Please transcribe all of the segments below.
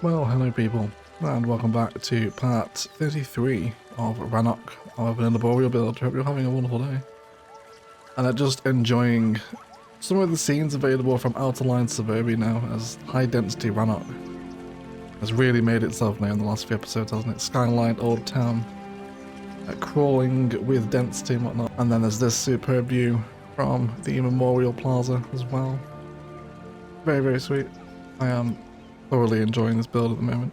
Well, hello people, and welcome back to part 33 of Rannoch, our vanilla Boreal build. Hope you're having a wonderful day. And just enjoying some of the scenes available from Outer Line Suburbia now, as high density Rannoch has really made itself known in the last few episodes, hasn't it? Skyline, Old Town, crawling with density and whatnot. And then there's this superb view from the Memorial Plaza as well. Very, very sweet. I am thoroughly enjoying this build at the moment.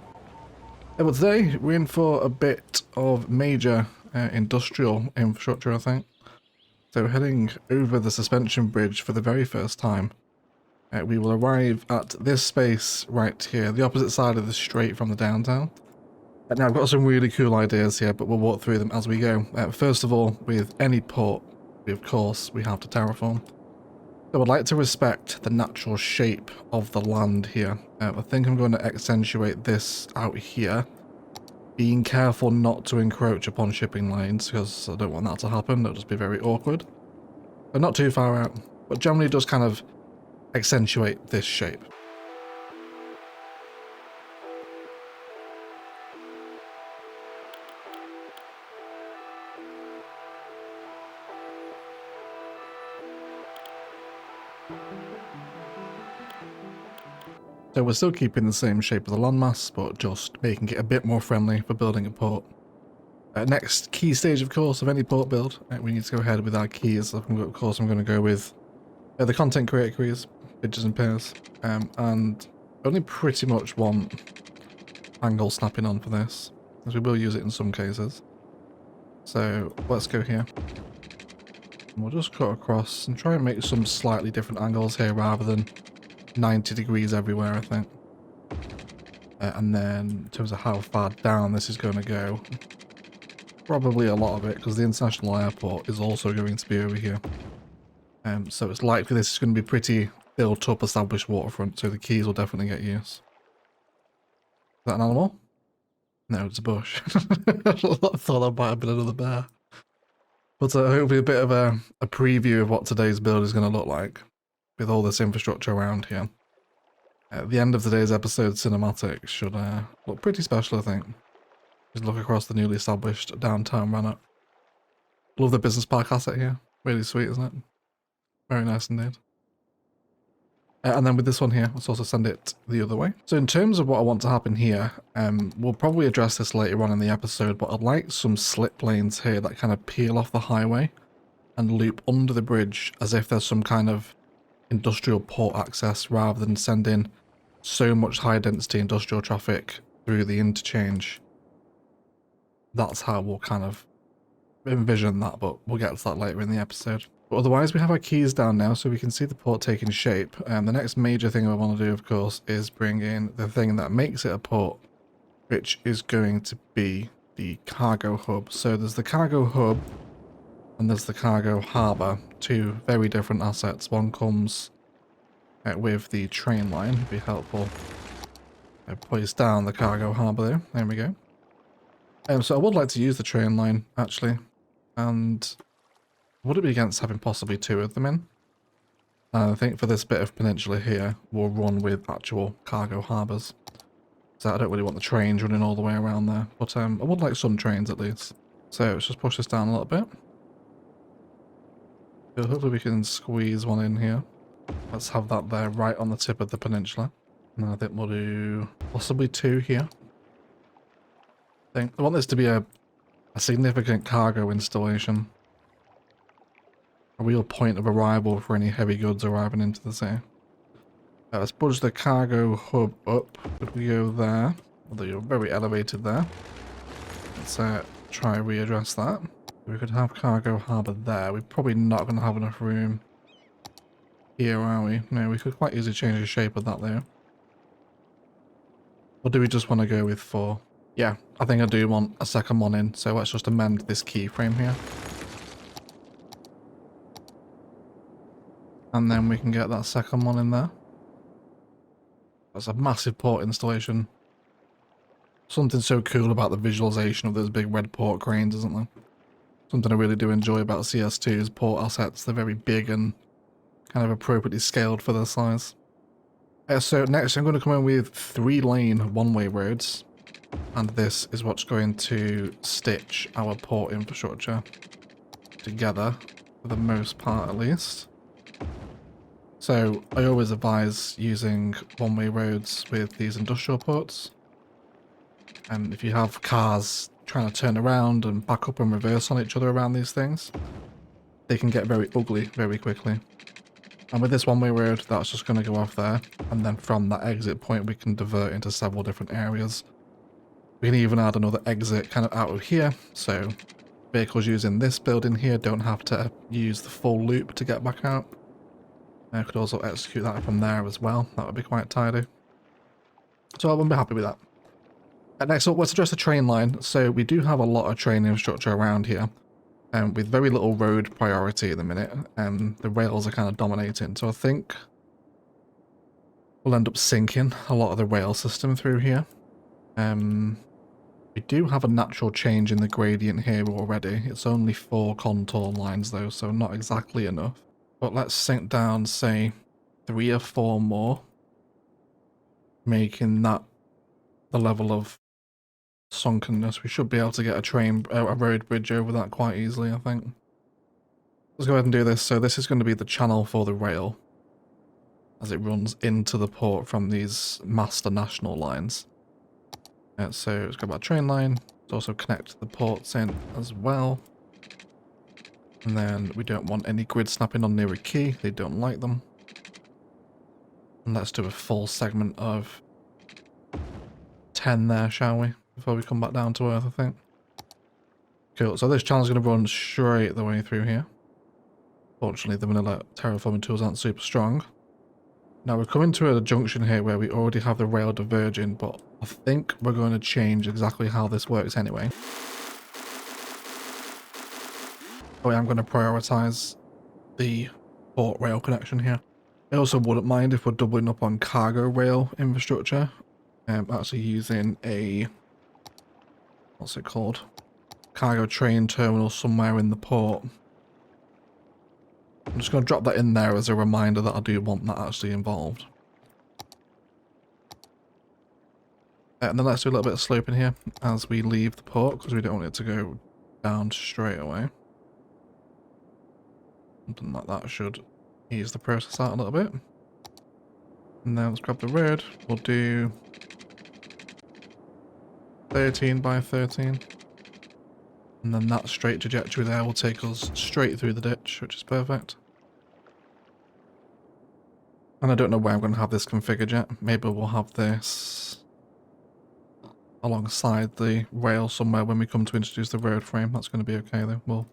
But today we're in for a bit of major industrial infrastructure, I think. So heading over the suspension bridge for the very first time, we will arrive at this space right here, the opposite side of the strait from the downtown. Now I've got some really cool ideas here, but we'll walk through them as we go. First of all, with any port, of course, we have to terraform. I would like to respect the natural shape of the land here. I think I'm going to accentuate this out here, being careful not to encroach upon shipping lanes because I don't want that to happen. It'll just be very awkward. But not too far out, but generally just kind of accentuate this shape. So we're still keeping the same shape of the landmass, but just making it a bit more friendly for building a port. Next key stage, of course, of any port build, we need to go ahead with our keys. Of course, I'm going to go with the content creator keys, bridges and pairs, and only pretty much want angle snapping on for this, as we will use it in some cases. So let's go here. And we'll just cut across and try and make some slightly different angles here rather than 90 degrees everywhere, I think. And then in terms of how far down this is going to go, probably a lot of it, because the international airport is also going to be over here. So it's likely this is going to be pretty built up, established waterfront, so the keys will definitely get use. Is that an animal? No, it's a bush. I thought that might have been another bear. But hopefully a bit of a preview of what today's build is going to look like, with all this infrastructure around here. At the end of today's episode, cinematic should look pretty special, I think. Just look across the newly established downtown Rannoch. Love the business park asset here. Really sweet, isn't it? Very nice indeed. And then with this one here, let's also send it the other way. So in terms of what I want to happen here, we'll probably address this later on in the episode, but I'd like some slip lanes here that kind of peel off the highway and loop under the bridge as if there's some kind of industrial port access rather than sending so much high density industrial traffic through the interchange. That's how we'll kind of envision that, but we'll get to that later in the episode. But otherwise we have our keys down now so we can see the port taking shape. And the next major thing I want to do, of course, is bring in the thing that makes it a port, which is going to be the cargo hub. So there's the cargo hub and there's the cargo harbour, two very different assets. One comes with the train line, it'd be helpful. Place down the cargo harbour there we go. So I would like to use the train line, actually, and would it be against having possibly two of them in? I think for this bit of peninsula here, we'll run with actual cargo harbours. So I don't really want the trains running all the way around there, but I would like some trains at least. So let's just push this down a little bit. So hopefully we can squeeze one in here. Let's have that there right on the tip of the peninsula. And I think we'll do possibly two here. I want this to be a significant cargo installation. A real point of arrival for any heavy goods arriving into the city. Let's budge the cargo hub up. Could we go there? Although you're very elevated there. Let's try and readdress that. We could have cargo harbour there. We're probably not going to have enough room here, are we? No, we could quite easily change the shape of that there. Or do we just want to go with 4? Yeah, I think I do want a second one in, so let's just amend this keyframe here. And then we can get that second one in there. That's a massive port installation. Something so cool about the visualization of those big red port cranes, isn't there? Something I really do enjoy about CS2's port assets. They're very big and kind of appropriately scaled for their size. So next I'm going to come in with 3-lane one-way roads, and this is what's going to stitch our port infrastructure together, for the most part at least. So I always advise using one-way roads with these industrial ports. And if you have cars trying to turn around and back up and reverse on each other around these things, they can get very ugly very quickly. And with this one-way road, that's just going to go off there, and then from that exit point we can divert into several different areas. We can even add another exit kind of out of here, so vehicles using this building here don't have to use the full loop to get back out. I could also execute that from there as well. That would be quite tidy. So I wouldn't be happy with that. Next up, let's address the train line. So we do have a lot of train infrastructure around here, with very little road priority at the minute. The rails are kind of dominating. So I think we'll end up sinking a lot of the rail system through here. We do have a natural change in the gradient here already. It's only 4 contour lines though, so not exactly enough. But let's sink down, say, 3 or 4 more, making that the level of sunkenness. We should be able to get a road bridge over that quite easily, I think. Let's go ahead and do this. So this is going to be the channel for the rail as it runs into the port from these master national lines. So let's go by train line. Let's also connect the ports in as well. And then we don't want any grid snapping on near a quay. They don't like them. And let's do a full segment of 10 there, shall we? Before we come back down to earth, I think. Cool, so this channel's going to run straight the way through here. Fortunately, the vanilla terraforming tools aren't super strong. Now we're coming to a junction here where we already have the rail diverging, but I think we're going to change exactly how this works anyway. Oh yeah, I'm going to prioritize the port rail connection here. I also wouldn't mind if we're doubling up on cargo rail infrastructure. Actually using a, what's it called? Cargo train terminal somewhere in the port. I'm just going to drop that in there as a reminder that I do want that actually involved. And then let's do a little bit of sloping here as we leave the port, because we don't want it to go down straight away. Something like that should ease the process out a little bit. And then let's grab the road. We'll do 13 by 13. And then that straight trajectory there will take us straight through the ditch, which is perfect. And I don't know where I'm going to have this configured yet. Maybe we'll have this alongside the rail somewhere when we come to introduce the road frame. That's going to be okay though. We'll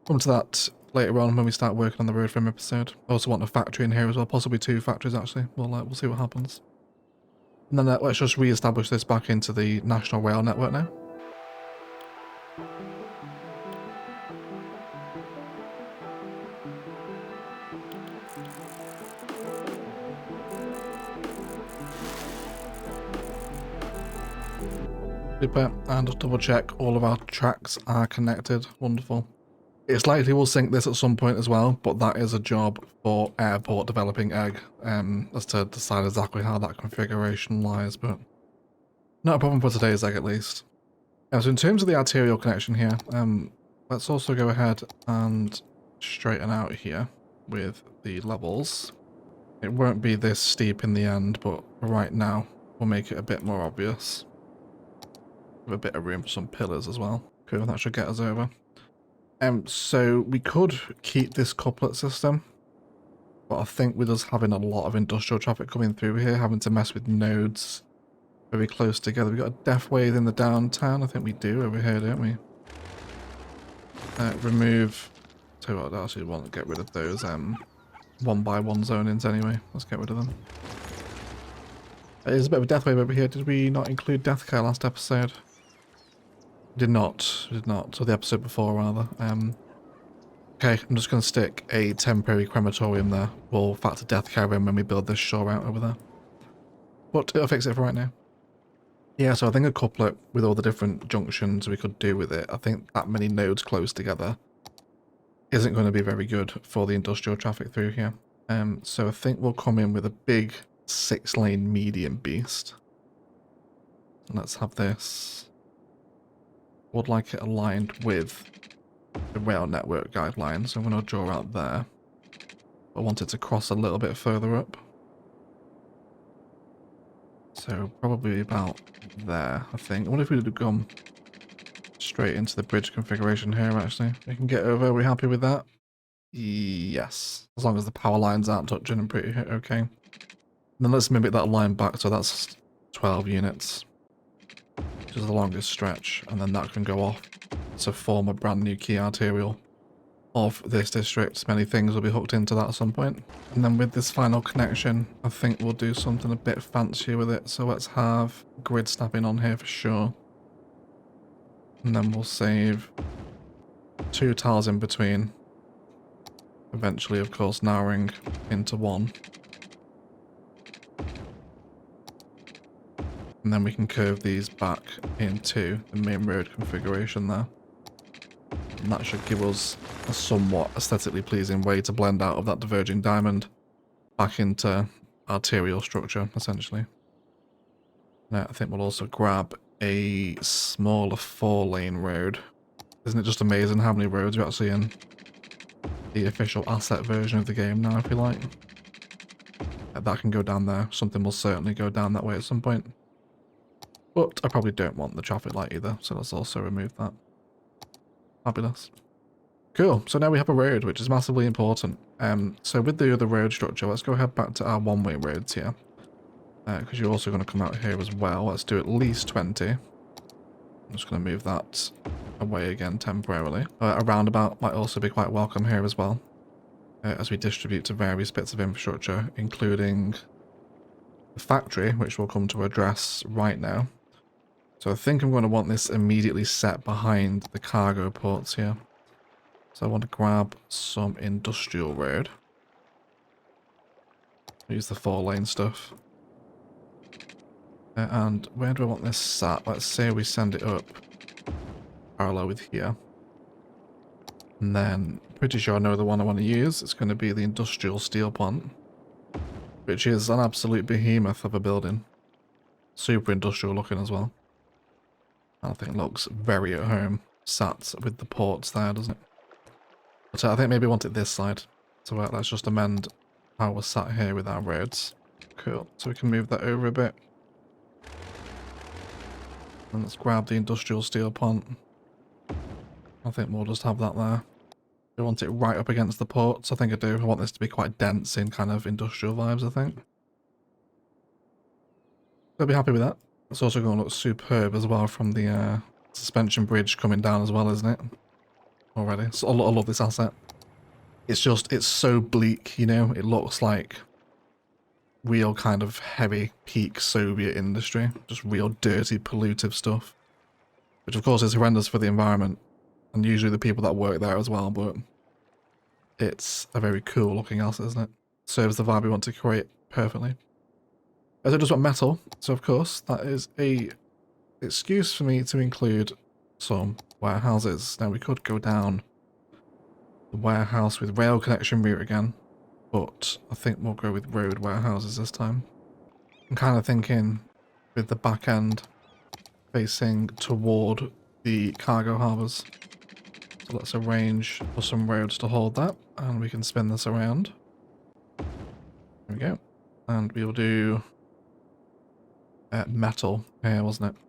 come to that later on when we start working on the road frame episode. I also want a factory in here as well, possibly 2 factories actually. We'll see what happens. And then let's just re-establish this back into the national rail network now. Super, and just double check all of our tracks are connected. Wonderful. It's likely we'll sync this at some point as well, but that is a job for Airport Developing Egg, as to decide exactly how that configuration lies, but not a problem for today's egg at least. So in terms of the arterial connection here, let's also go ahead and straighten out here with the levels. It won't be this steep in the end, but right now we'll make it a bit more obvious. With a bit of room for some pillars as well. Cool, that should get us over. So we could keep this couplet system, but I think with us having a lot of industrial traffic coming through here, having to mess with nodes very close together. We've got a def wave in the downtown, I think we do over here, don't we? Remove, tell you what, I actually want to get rid of those 1x1 zonings anyway. Let's get rid of them. There's a bit of a death wave over here. Did we not include death care last episode? Did not, so the episode before rather. Okay, I'm just going to stick a temporary crematorium there. We'll factor death care in when we build this shore out over there. But it'll fix it for right now. Yeah, so I think a couplet with all the different junctions we could do with it, I think that many nodes close together isn't going to be very good for the industrial traffic through here. So I think we'll come in with a big 6-lane medium beast. Let's have this. Would like it aligned with the rail network guidelines. So I'm going to draw out there. I want it to cross a little bit further up. So probably about there, I think. I wonder if we would come straight into the bridge configuration here, actually. We can get over. Are we happy with that? Yes. As long as the power lines aren't touching, I'm pretty okay. And then let's mimic that line back, so that's 12 units. Which is the longest stretch. And then that can go off to form a brand new key arterial of this district. Many things will be hooked into that at some point. And then with this final connection, I think we'll do something a bit fancier with it. So let's have grid snapping on here for sure. And then we'll save 2 tiles in between. Eventually, of course, narrowing into 1. And then we can curve these back into the main road configuration there. And that should give us a somewhat aesthetically pleasing way to blend out of that diverging diamond back into arterial structure, essentially. Now, I think we'll also grab a smaller 4-lane road. Isn't it just amazing how many roads are actually in the official asset version of the game now, if you like? That can go down there. Something will certainly go down that way at some point. But I probably don't want the traffic light either, so let's also remove that. Fabulous. Cool, so now we have a road, which is massively important. So with the other road structure, let's go ahead back to our one-way roads here. Because you're also going to come out here as well. Let's do at least 20. I'm just going to move that away again temporarily. A roundabout might also be quite welcome here as well. As we distribute to various bits of infrastructure, including the factory, which we'll come to address right now. So I think I'm going to want this immediately set behind the cargo ports here. So I want to grab some industrial road. Use the 4-lane stuff. And where do I want this sat? Let's say we send it up parallel with here. And then, pretty sure I know the one I want to use. It's going to be the industrial steel plant, which is an absolute behemoth of a building. Super industrial looking as well. I think it looks very at home, sat with the ports there, doesn't it? But I think maybe I want it this side. So let's just amend how we're sat here with our roads. Cool. So we can move that over a bit. And let's grab the industrial steel plant. I think we'll just have that there. I want it right up against the ports. I think I do. I want this to be quite dense in kind of industrial vibes, I think. I'll be happy with that. It's also going to look superb as well from the suspension bridge coming down as well, isn't it? Already. So I love this asset. It's just, it's so bleak, you know? It looks like real kind of heavy peak Soviet industry. Just real dirty, pollutive stuff. Which of course is horrendous for the environment. And usually the people that work there as well, but it's a very cool looking asset, isn't it? Serves the vibe we want to create perfectly. As I just want metal, so of course that is a excuse for me to include some warehouses. Now we could go down the warehouse with rail connection route again, but I think we'll go with road warehouses this time. I'm kind of thinking with the back end facing toward the cargo harbours. So let's arrange for some roads to hold that, and we can spin this around. There we go. And we'll do metal here, wasn't it?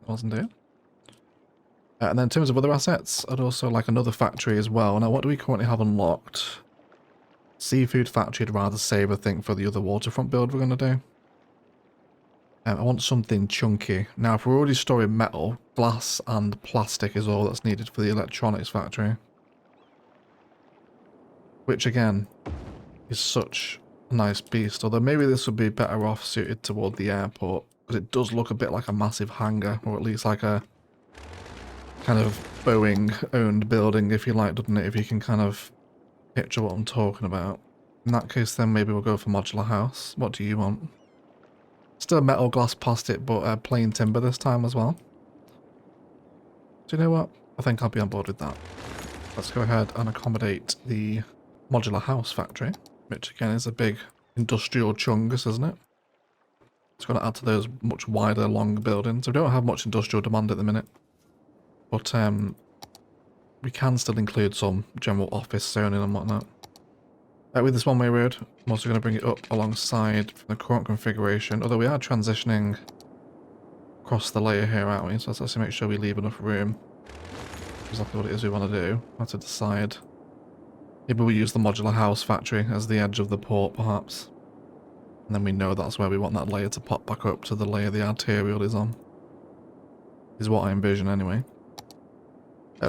Wasn't it? And then in terms of other assets, I'd also like another factory as well. Now, what do we currently have unlocked? Seafood factory, I'd rather save, I think, for the other waterfront build we're going to do. I want something chunky. Now, if we're already storing metal, glass and plastic is all that's needed for the electronics factory. Which, again, is such a nice beast. Although maybe this would be better off suited toward the airport. Because it does look a bit like a massive hangar, or at least like a kind of Boeing-owned building, if you like, doesn't it? If you can kind of picture what I'm talking about. In that case, then maybe we'll go for modular house. What do you want? Still metal, glass, plastic, but plain timber this time as well. Do you know what? I think I'll be on board with that. Let's go ahead and accommodate the modular house factory, which again is a big industrial chunks, isn't it? It's going to add to those much wider, long buildings. We don't have much industrial demand at the minute, but we can still include some general office zoning and whatnot. With this one-way road, I'm also going to bring it up alongside the current configuration, although we are transitioning across the layer here, aren't we? So let's actually make sure we leave enough room. Exactly what it is we want to do. I have to decide. Maybe we use the modular house factory as the edge of the port, perhaps. And then we know that's where we want that layer to pop back up to the layer the arterial is on. Is what I envision anyway.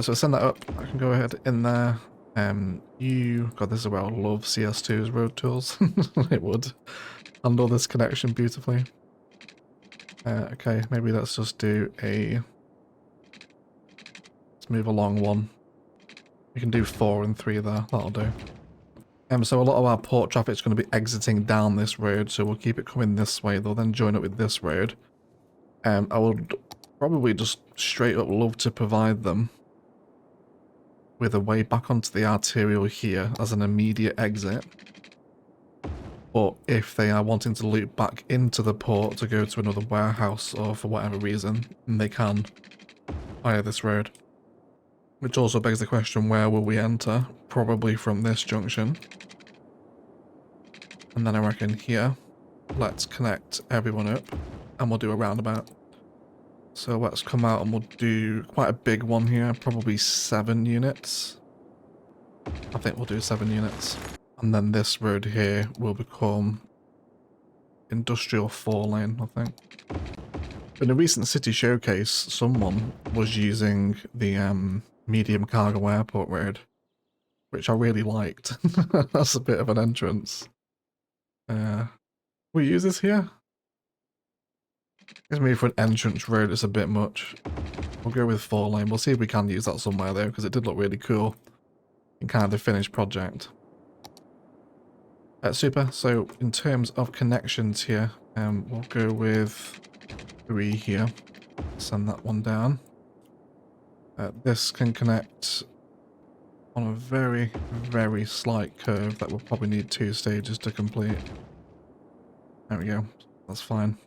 So send that up. I can go ahead in there. God, this is where I love CS2's road tools. It would handle this connection beautifully. Okay, maybe let's just do a... Let's move along one. We can do 4 and 3 there, that'll do. So a lot of our port traffic is going to be exiting down this road, so we'll keep it coming this way. They'll then join up with this road. I would probably just straight up love to provide them with a way back onto the arterial here as an immediate exit. But if they are wanting to loop back into the port to go to another warehouse or for whatever reason, then they can via this road. Which also begs the question, where will we enter? Probably from this junction. And then I reckon here, let's connect everyone up and we'll do a roundabout. So let's come out and we'll do quite a big one here, probably 7 units. I think we'll do 7 units. And then this road here will become industrial 4-lane, I think. In a recent city showcase, someone was using the medium cargo airport road, which I really liked. That's a bit of an entrance. We use this here? It's maybe for an entrance road, it's a bit much. We'll go with 4-lane. We'll see if we can use that somewhere though, because it did look really cool. In kind of the finished project. Super. So in terms of connections here, we'll go with 3 here. Send that one down. This can connect on a very, very slight curve that will probably need 2 stages to complete. There we go. That's fine.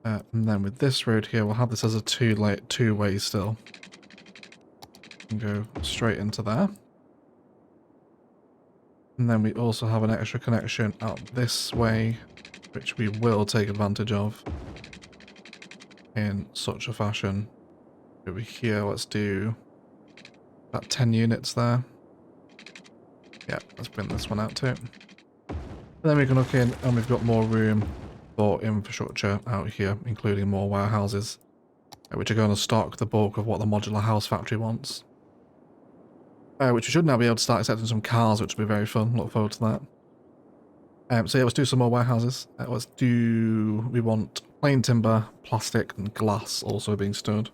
And then with this road here, we'll have this as a two-way still. And go straight into there. And then we also have an extra connection out this way, which we will take advantage of in such a fashion. Over here, let's do about 10 units there. Yeah, let's bring this one out too. And then we can look in and we've got more room for infrastructure out here, including more warehouses, which are going to stock the bulk of what the modular house factory wants. Which we should now be able to start accepting some cars, which will be very fun. Look forward to that. So yeah, let's do some more warehouses. We want plain timber, plastic, and glass also being stored.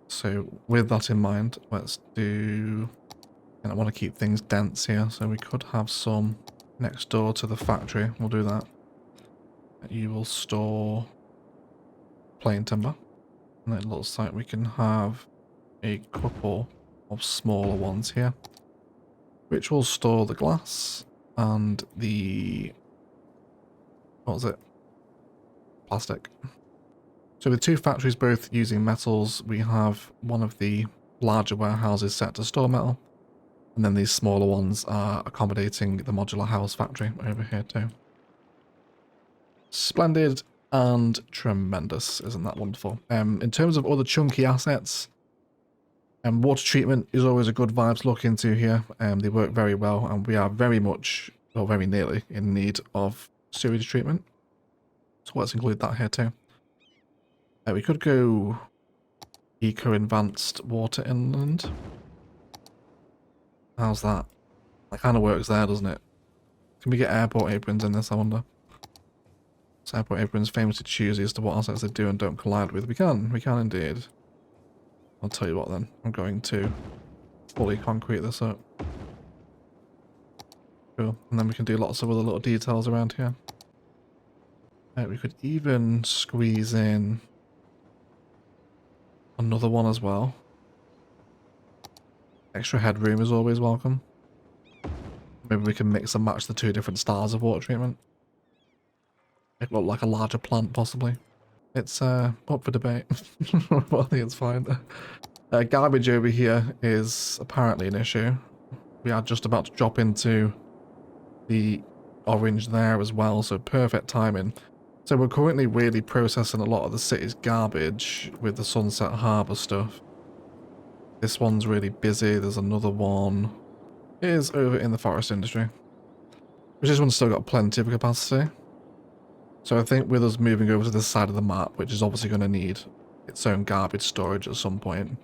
So with that in mind, let's do... And I want to keep things dense here, so we could have some next door to the factory. We'll do that. You will store plain timber. And it looks like we can have a couple of smaller ones here, which will store the glass and the... what was it? Plastic. So with 2 factories both using metals, we have one of the larger warehouses set to store metal, and then these smaller ones are accommodating the modular house factory over here too. Splendid and tremendous, isn't that wonderful? In terms of other chunky assets, water treatment is always a good vibe to look into here. They work very well, and we are very much, or very nearly, in need of sewage treatment. So let's include that here too. We could go eco-advanced water inland. How's that? That kind of works there, doesn't it? Can we get airport aprons in this, I wonder? So airport aprons famously choosy as to what assets they do and don't collide with. We can indeed. I'll tell you what then, I'm going to fully concrete this up. Cool, and then we can do lots of other little details around here. We could even squeeze in another one as well. Extra headroom is always welcome. Maybe we can mix and match the two different styles of water treatment. It looked like a larger plant, possibly. It's up for debate. But I think it's fine. Garbage over here is apparently an issue. We are just about to drop into the orange there as well, so perfect timing. So we're currently really processing a lot of the city's garbage with the Sunset Harbour stuff. This one's really busy. There's another one. It is over in the forest industry. Which this one's still got plenty of capacity. So I think with us moving over to this side of the map, which is obviously going to need its own garbage storage at some point,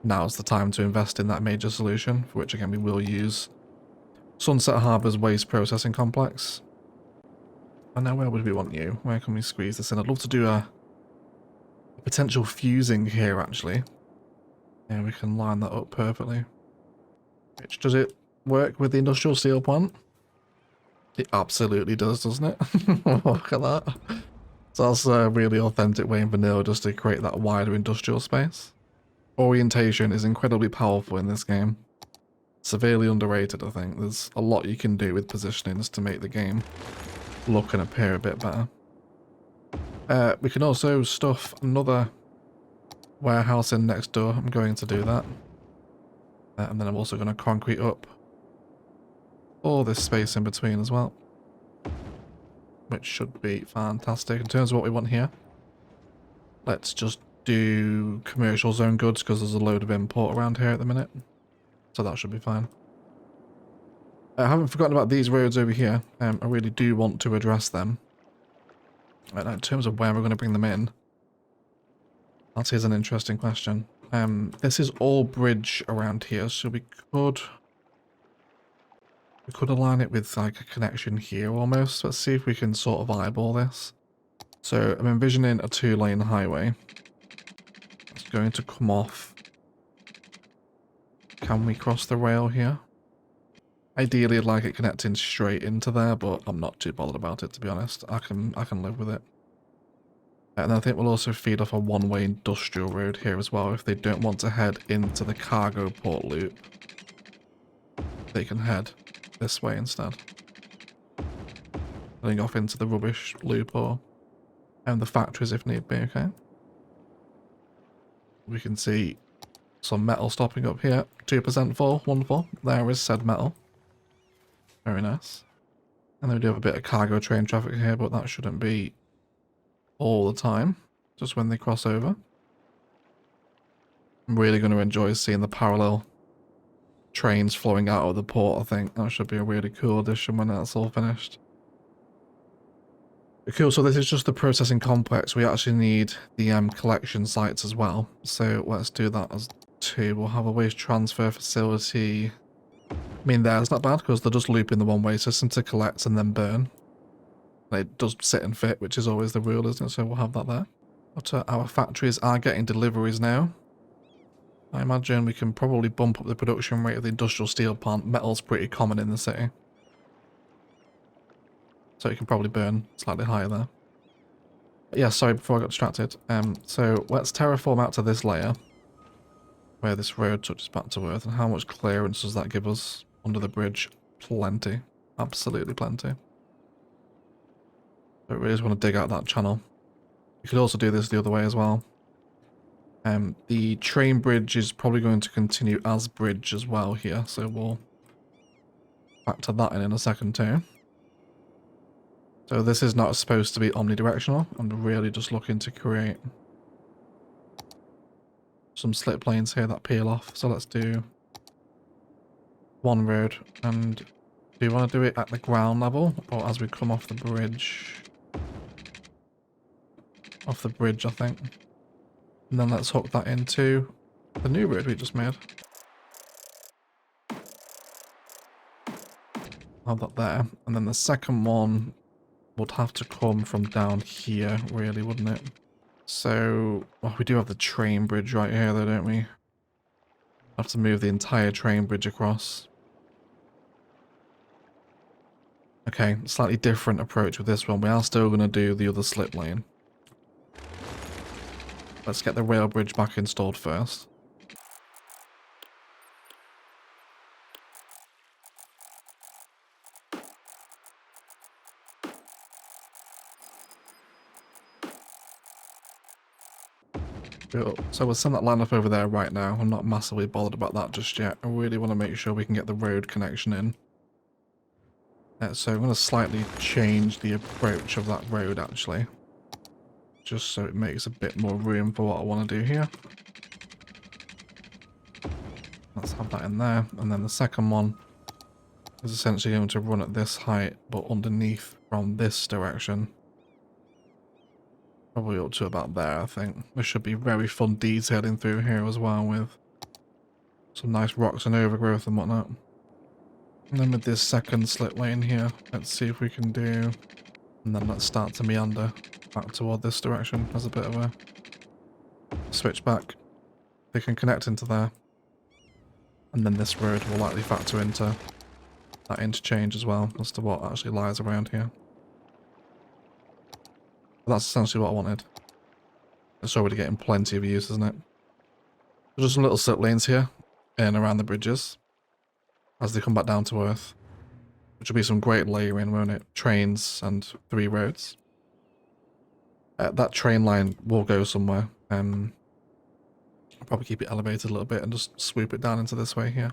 now's the time to invest in that major solution, for which again we will use Sunset Harbour's waste processing complex. And now where would we want you? Where can we squeeze this in? I'd love to do a potential fusing here actually. Yeah, we can line that up perfectly. Which, does it work with the industrial steel plant? It absolutely does, doesn't it? Look at that. So that's a really authentic way in vanilla just to create that wider industrial space. Orientation is incredibly powerful in this game. Severely underrated, I think. There's a lot you can do with positionings to make the game look and appear a bit better. We can also stuff another warehouse in next door. I'm going to do that. And then I'm also going to concrete up all this space in between as well. Which should be fantastic. In terms of what we want here, let's just do commercial zone goods because there's a load of import around here at the minute. So that should be fine. I haven't forgotten about these roads over here. I really do want to address them. And in terms of where we're going to bring them in, that is an interesting question. This is all bridge around here, so we could align it with like a connection here almost. Let's see if we can sort of eyeball this. So I'm envisioning a 2-lane highway. It's going to come off. Can we cross the rail here? Ideally, I'd like it connecting straight into there, but I'm not too bothered about it, to be honest. I can live with it. And I think we'll also feed off a one-way industrial road here as well. If they don't want to head into the cargo port loop, they can head this way instead. Heading off into the rubbish loop or the factories if need be, okay? We can see some metal stopping up here. 2% full, wonderful. There is said metal. Very nice. And then we do have a bit of cargo train traffic here, but that shouldn't be all the time. Just when they cross over. I'm really going to enjoy seeing the parallel trains flowing out of the port, I think. That should be a really cool addition when that's all finished. Cool, so this is just the processing complex. We actually need the collection sites as well. So let's do that as two. We'll have a waste transfer facility. I mean, there's not bad because they're just looping the one-way system to collect and then burn. It does sit and fit, which is always the rule, isn't it? So we'll have that there. But our factories are getting deliveries now. I imagine we can probably bump up the production rate of the industrial steel plant. Metal's pretty common in the city. So you can probably burn slightly higher there. But yeah, sorry, before I got distracted. So let's terraform out to this layer where this road touches back to Earth. And how much clearance does that give us under the bridge? Plenty. Absolutely plenty. So we really just want to dig out that channel. You could also do this the other way as well. The train bridge is probably going to continue as bridge as well here. So we'll factor that in a second too. So this is not supposed to be omnidirectional. I'm really just looking to create some slip lanes here that peel off. So let's do one road. And do you want to do it at the ground level or as we come off the bridge? Off the bridge, I think. And then let's hook that into the new road we just made. Have that there. And then the second one would have to come from down here, really, wouldn't it? So, well, we do have the train bridge right here, though, don't we? Have to move the entire train bridge across. Okay, slightly different approach with this one. We are still going to do the other slip lane. Let's get the rail bridge back installed first. Cool. So we'll send that line up over there right now. I'm not massively bothered about that just yet. I really want to make sure we can get the road connection in. So I'm going to slightly change the approach of that road actually. Just so it makes a bit more room for what I want to do here. Let's have that in there. And then the second one is essentially going to run at this height, but underneath from this direction. Probably up to about there, I think. There should be very fun detailing through here as well with some nice rocks and overgrowth and whatnot. And then with this second slit lane here, let's see if we can do... And then let's start to meander back toward this direction as a bit of a switch back. They can connect into there. And then this road will likely factor into that interchange as well as to what actually lies around here. But that's essentially what I wanted. It's already getting plenty of use, isn't it? There's just some little slip lanes here and around the bridges as they come back down to earth, which will be some great layering, won't it? Trains and 3 roads. That train line will go somewhere. I'll probably keep it elevated a little bit and just swoop it down into this way here.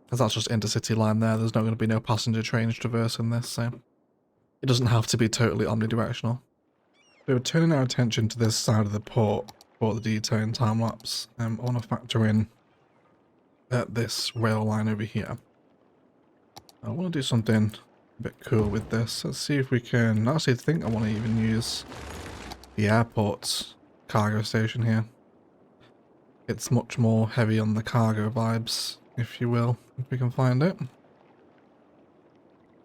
Because that's just intercity line there. There's not going to be no passenger trains traversing this, so it doesn't have to be totally omnidirectional. We were turning our attention to this side of the port for the detailing time lapse. I want to factor in this rail line over here. I want to do something a bit cool with this. Let's see if we can... Actually, I think I want to even use the airport's cargo station here. It's much more heavy on the cargo vibes, if you will, if we can find it.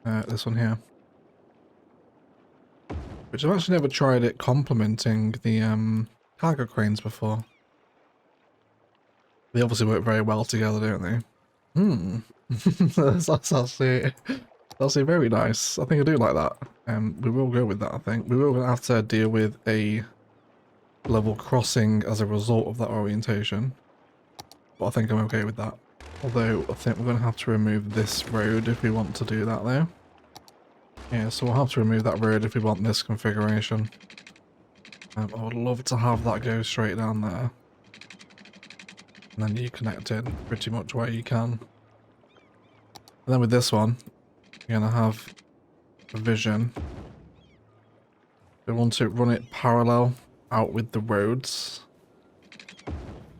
This one here. Which I've actually never tried it complementing the cargo cranes before. They obviously work very well together, don't they? That's actually very nice. I think I do like that. We will go with that, I think. We will have to deal with a level crossing as a result of that orientation. But I think I'm okay with that. Although, I think we're going to have to remove this road if we want to do that there. Yeah, so we'll have to remove that road if we want this configuration. I would love to have that go straight down there. And then you connect in pretty much where you can. And then with this one, you're going to have a vision. We want to run it parallel out with the roads.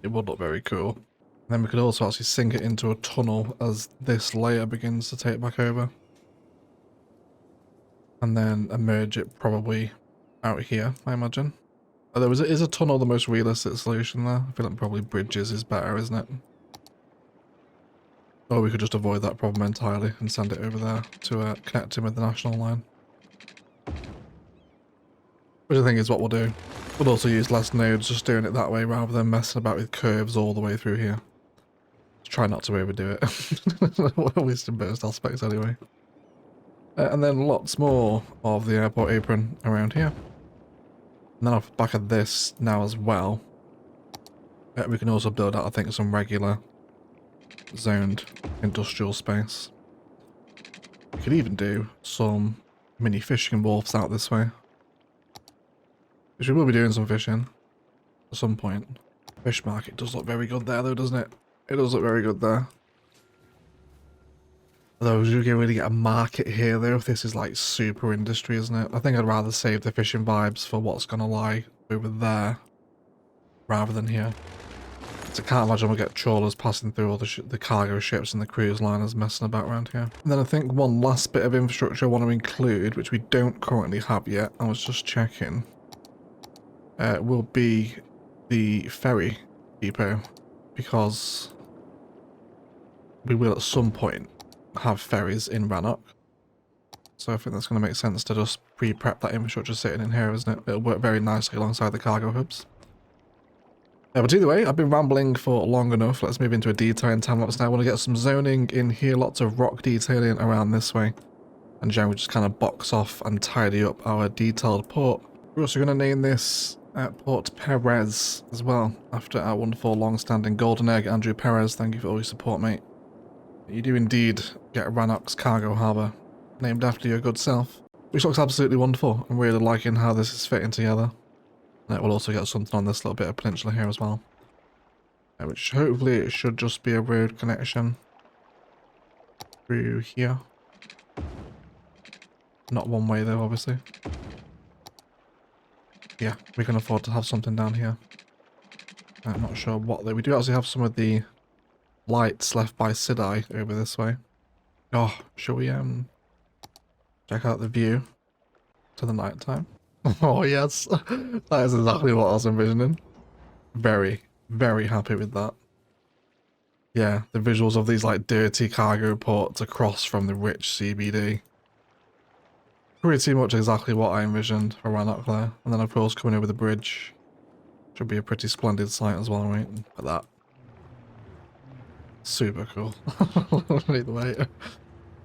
It would look very cool. And then we could also actually sink it into a tunnel as this layer begins to take back over. And then emerge it probably out here, I imagine. Although is a tunnel the most realistic solution there? I feel like probably bridges is better, isn't it? Or we could just avoid that problem entirely and send it over there to connect in with the national line. Which I think is what we'll do. We'll also use less nodes just doing it that way rather than messing about with curves all the way through here. Try not to overdo it. At least in most aspects anyway. And then lots more of the airport apron around here. And then off the back of this now as well, we can also build out, I think, some regular zoned industrial space. We could even do some mini fishing wharfs out this way. Which we will be doing some fishing at some point. Fish market does look very good there though, doesn't it? It does look very good there. Although you can really get a market here though if this is like super industry, isn't it? I think I'd rather save the fishing vibes for what's going to lie over there rather than here. So I can't imagine we'll get trawlers passing through all the cargo ships and the cruise liners messing about around here. And then I think one last bit of infrastructure I want to include, which we don't currently have yet, I was just checking, will be the ferry depot, because we will at some point have ferries in Rannoch. So I think that's going to make sense to just pre-prep that infrastructure sitting in here, isn't it? It'll work very nicely alongside the cargo hubs. But either way, I've been rambling for long enough. Let's move into a detailing time-lapse now. I want to get some zoning in here, lots of rock detailing around this way. And generally just kind of box off and tidy up our detailed port. We're also going to name this Port Perez as well, after our wonderful long-standing golden egg, Andrew Perez. Thank you for all your support, mate. You do indeed get Rannoch's cargo harbour named after your good self, which looks absolutely wonderful. I'm really liking how this is fitting together. We'll also get something on this little bit of peninsula here as well. Which hopefully it should just be a road connection through here. Not one way though, obviously. Yeah, we can afford to have something down here. I'm not sure what though. We do actually have some of the lights left by Sidai over this way. Oh, shall we check out the view to the night time? Oh yes, that is exactly what I was envisioning. Very, very happy with that. Yeah, the visuals of these like dirty cargo ports across from the rich CBD. Pretty much exactly what I envisioned for Rannoch there. And then of course coming over the bridge. Should be a pretty splendid sight as well, right? Look at that. Super cool. Either way,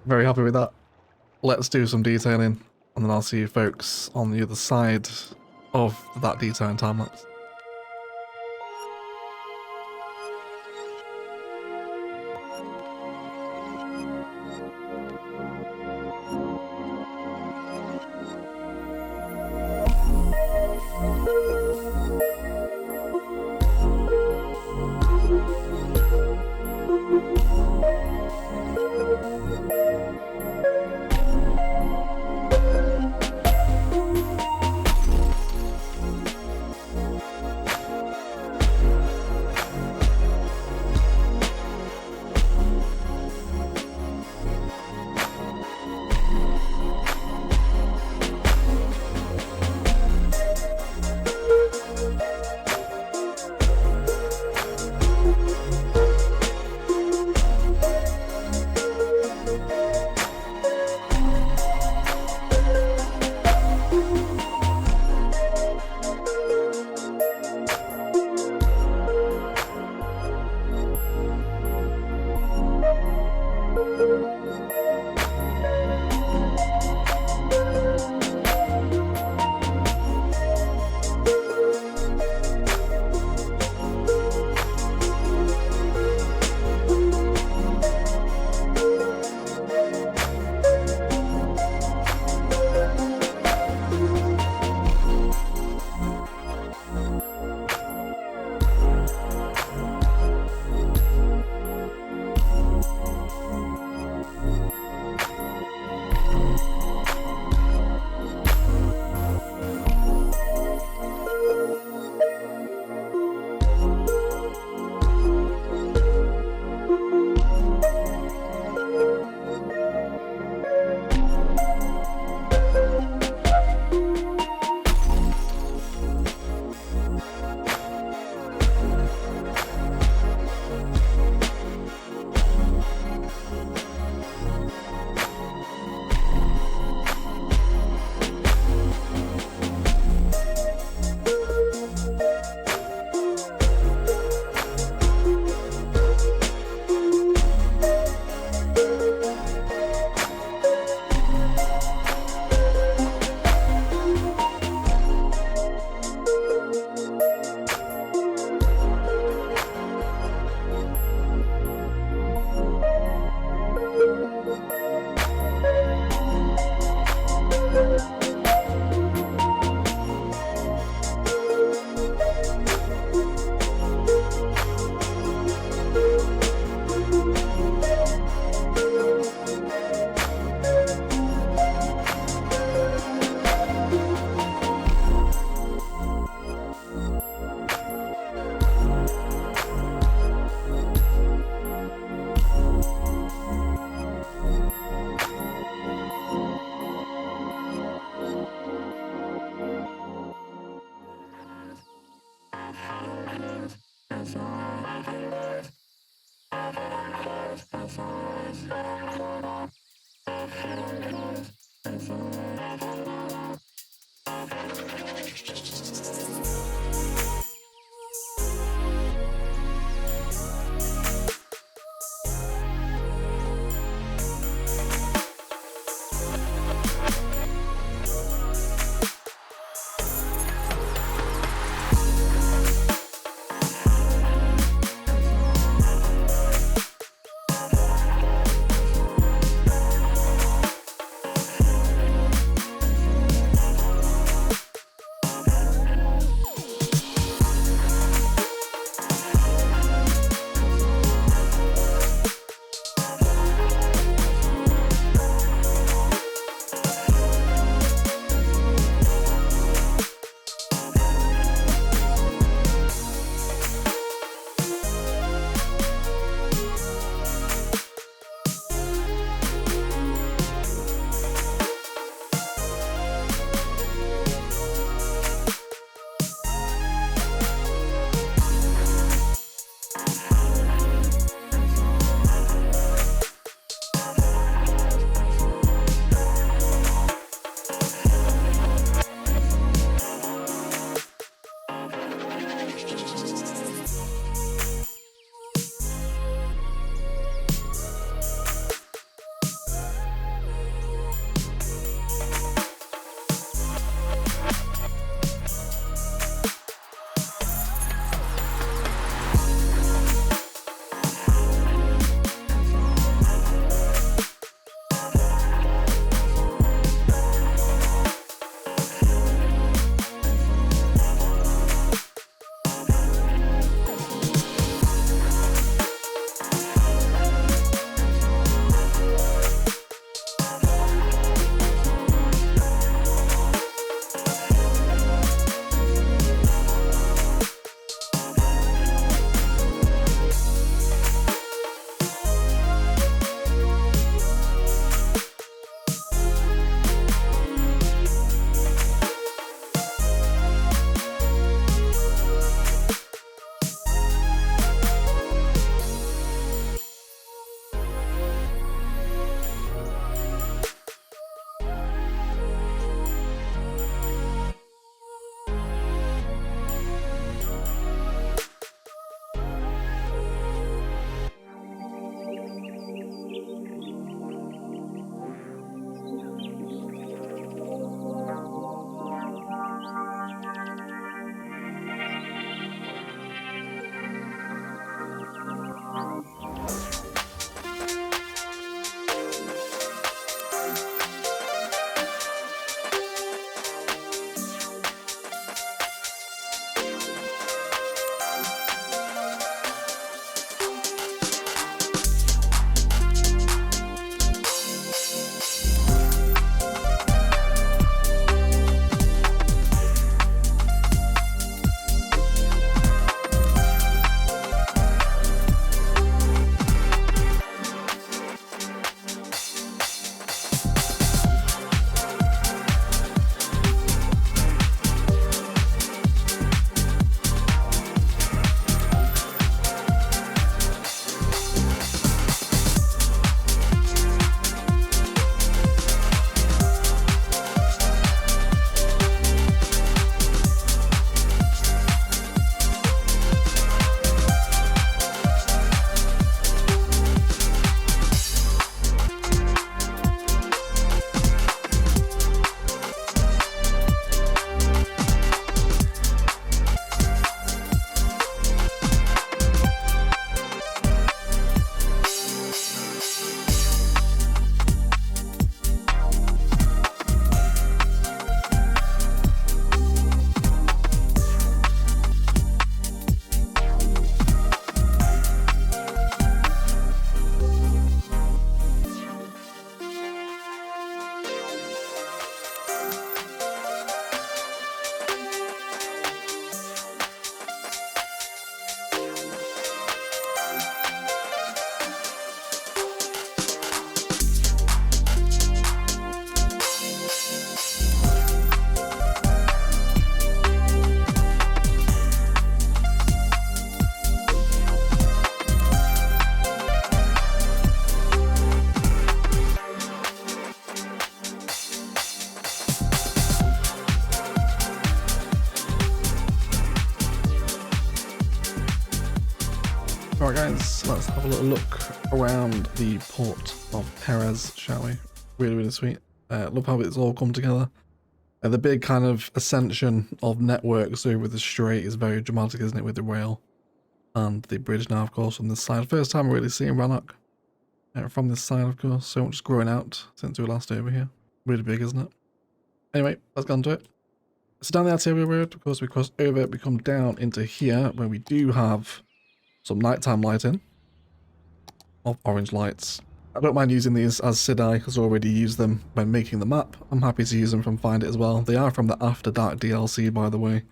very happy with that. Let's do some detailing, and then I'll see you folks on the other side of that detailing time lapse. Alright guys, let's have a little look around the port of Perez, shall we? Really, really sweet. Love how it's all come together. The big kind of ascension of networks over the strait is very dramatic, isn't it, with the rail and the bridge now, of course, on this side. First time really seeing Rannoch from this side, of course. So much growing out since we were last over here. Really big, isn't it? Anyway, let's get on to it. So down the arterial road, of course, we cross over, we come down into here where we do have some nighttime lighting of orange lights. I don't mind using these as Sidai has already used them when making the map. I'm happy to use them from Find It as well. They are from the After Dark DLC, by the way.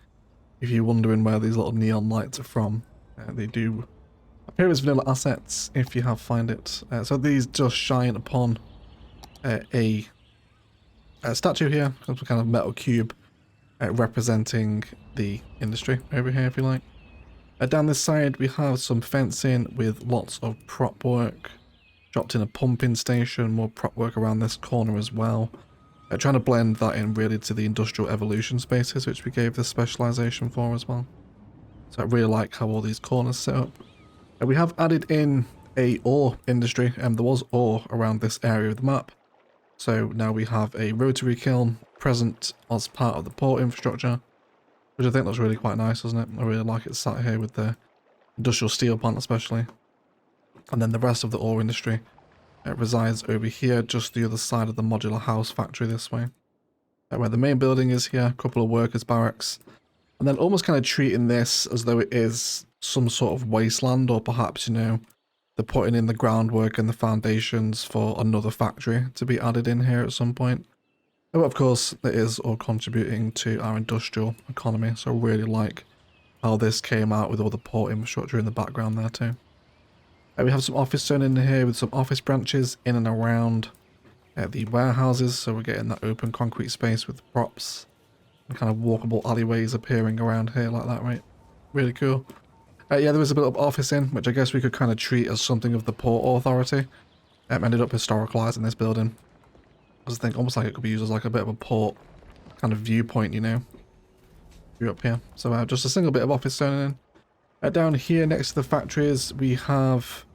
If you're wondering where these little neon lights are from, they do appear as vanilla assets if you have Find It. So these just shine upon a statue here, some kind of metal cube representing the industry over here, if you like. Down this side we have some fencing with lots of prop work. Dropped in a pumping station, more prop work around this corner as well. Trying to blend that in really to the industrial evolution spaces, which we gave this specialization for as well. So I really like how all these corners set up. We have added in a ore industry, and there was ore around this area of the map. So now we have a rotary kiln present as part of the port infrastructure, which I think looks really quite nice, doesn't it? I really like it sat here with the industrial steel plant especially. And then the rest of the ore industry resides over here, just the other side of the modular house factory this way. Where the main building is here, a couple of workers' barracks. And then almost kind of treating this as though it is some sort of wasteland, or perhaps, you know, they're putting in the groundwork and the foundations for another factory to be added in here at some point. But of course, it is all contributing to our industrial economy, so I really like how this came out with all the port infrastructure in the background there too. We have some office zone in here with some office branches in and around the warehouses, so we're getting that open concrete space with props and kind of walkable alleyways appearing around here like that, right? Really cool. Yeah, there was a bit of office in, which I guess we could kind of treat as something of the Port Authority. Ended up historicalizing this building. I just think almost like it could be used as like a bit of a port kind of viewpoint, you know? View up here. So just a single bit of office zone in. Down here next to the factories we have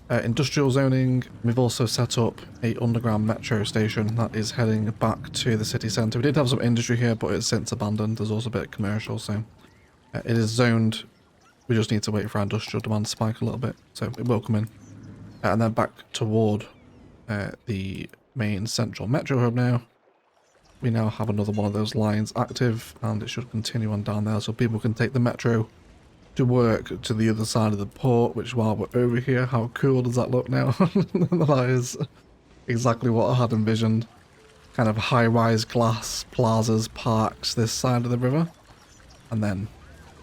industrial zoning. We've also set up a underground metro station that is heading back to the city centre. We did have some industry here, but it's since abandoned. There's also a bit of commercial, so it is zoned. We just need to wait for our industrial demand to spike a little bit, so it will come in. And then back toward the main central metro hub now. We now have another one of those lines active, and it should continue on down there, so people can take the metro to work to the other side of the port, which while we're over here, how cool does that look now? That is exactly what I had envisioned. Kind of high-rise glass plazas, parks this side of the river, and then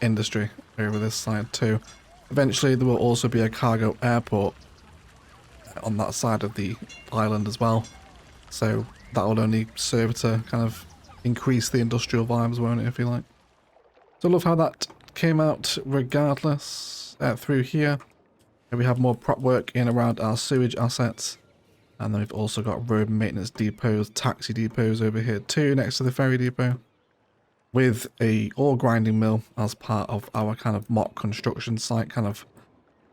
industry over this side too. Eventually there will also be a cargo airport on that side of the island as well, so that will only serve to kind of increase the industrial vibes, won't it, if you like. So I love how that came out regardless through here. And we have more prop work in around our sewage assets, and then we've also got road maintenance depots, taxi depots over here too, next to the ferry depot, with a ore grinding mill as part of our kind of mock construction site, kind of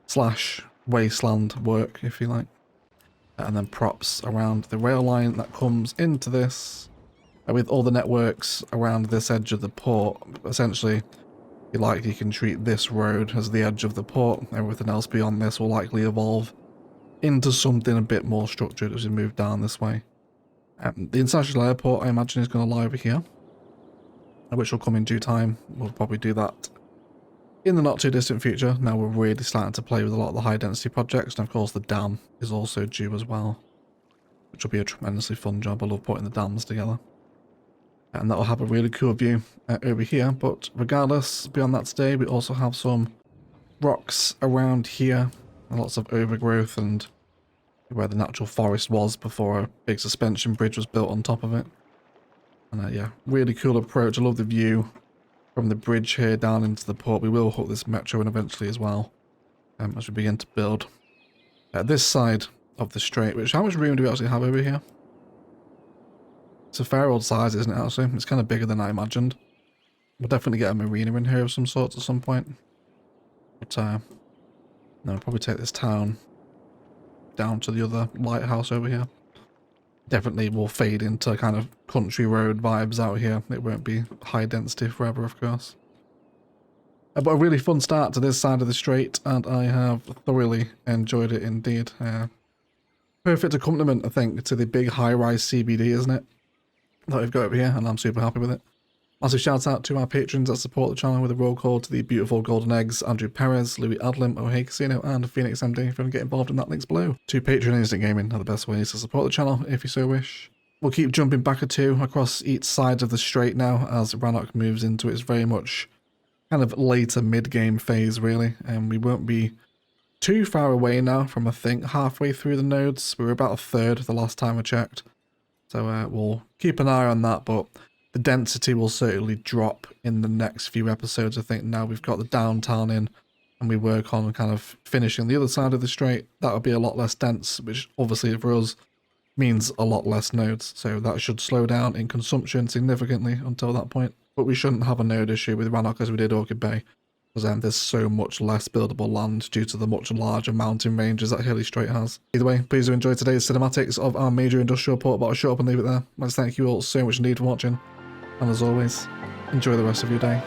slash wasteland work, if you like. And then props around the rail line that comes into this, with all the networks around this edge of the port. Essentially, you can treat this road as the edge of the port. Everything else beyond this will likely evolve into something a bit more structured as we move down this way. The international airport, I imagine, is going to lie over here, which will come in due time. We'll probably do that in the not too distant future. Now we're really starting to play with a lot of the high density projects, and of course the dam is also due as well, which will be a tremendously fun job. I love putting the dams together. And that'll have a really cool view over here. But regardless, beyond that today, we also have some rocks around here. And lots of overgrowth and where the natural forest was before a big suspension bridge was built on top of it. And yeah, really cool approach. I love the view from the bridge here down into the port. We will hook this metro in eventually as well, as we begin to build this side of the strait. Which, how much room do we actually have over here? It's a fair old size, isn't it, actually? It's kind of bigger than I imagined. We'll definitely get a marina in here of some sort at some point. But Now I'll probably take this town down to the other lighthouse over here. Definitely will fade into kind of country road vibes out here. It won't be high density forever, of course. But a really fun start to this side of the strait, and I have thoroughly enjoyed it indeed. Perfect accompaniment, I think, to the big high-rise CBD, isn't it? That we've got over here, and I'm super happy with it. Massive shout out to our patrons that support the channel with a roll call to the beautiful golden eggs, Andrew Perez, Louis Adlam, Oh Hey Casino, and Phoenix MD. If you want to get involved in that, links below. To Patreon and Instant Gaming are the best ways to support the channel if you so wish. We'll keep jumping back or two across each side of the strait now as Rannoch moves into its very much kind of later mid-game phase, really, and we won't be too far away now from, I think, halfway through the nodes. We were about a third the last time I checked, so we'll keep an eye on that, but the density will certainly drop in the next few episodes. I think now we've got the downtown in and we work on kind of finishing the other side of the strait, that'll be a lot less dense, which obviously for us means a lot less nodes, so that should slow down in consumption significantly until that point. But we shouldn't have a node issue with Rannoch as we did Orchid Bay, because there's so much less buildable land due to the much larger mountain ranges that Hilly Strait has. Either way, please do enjoy today's cinematics of our major industrial port, but I'll shut up and leave it there. Let's thank you all so much indeed for watching, and as always, enjoy the rest of your day.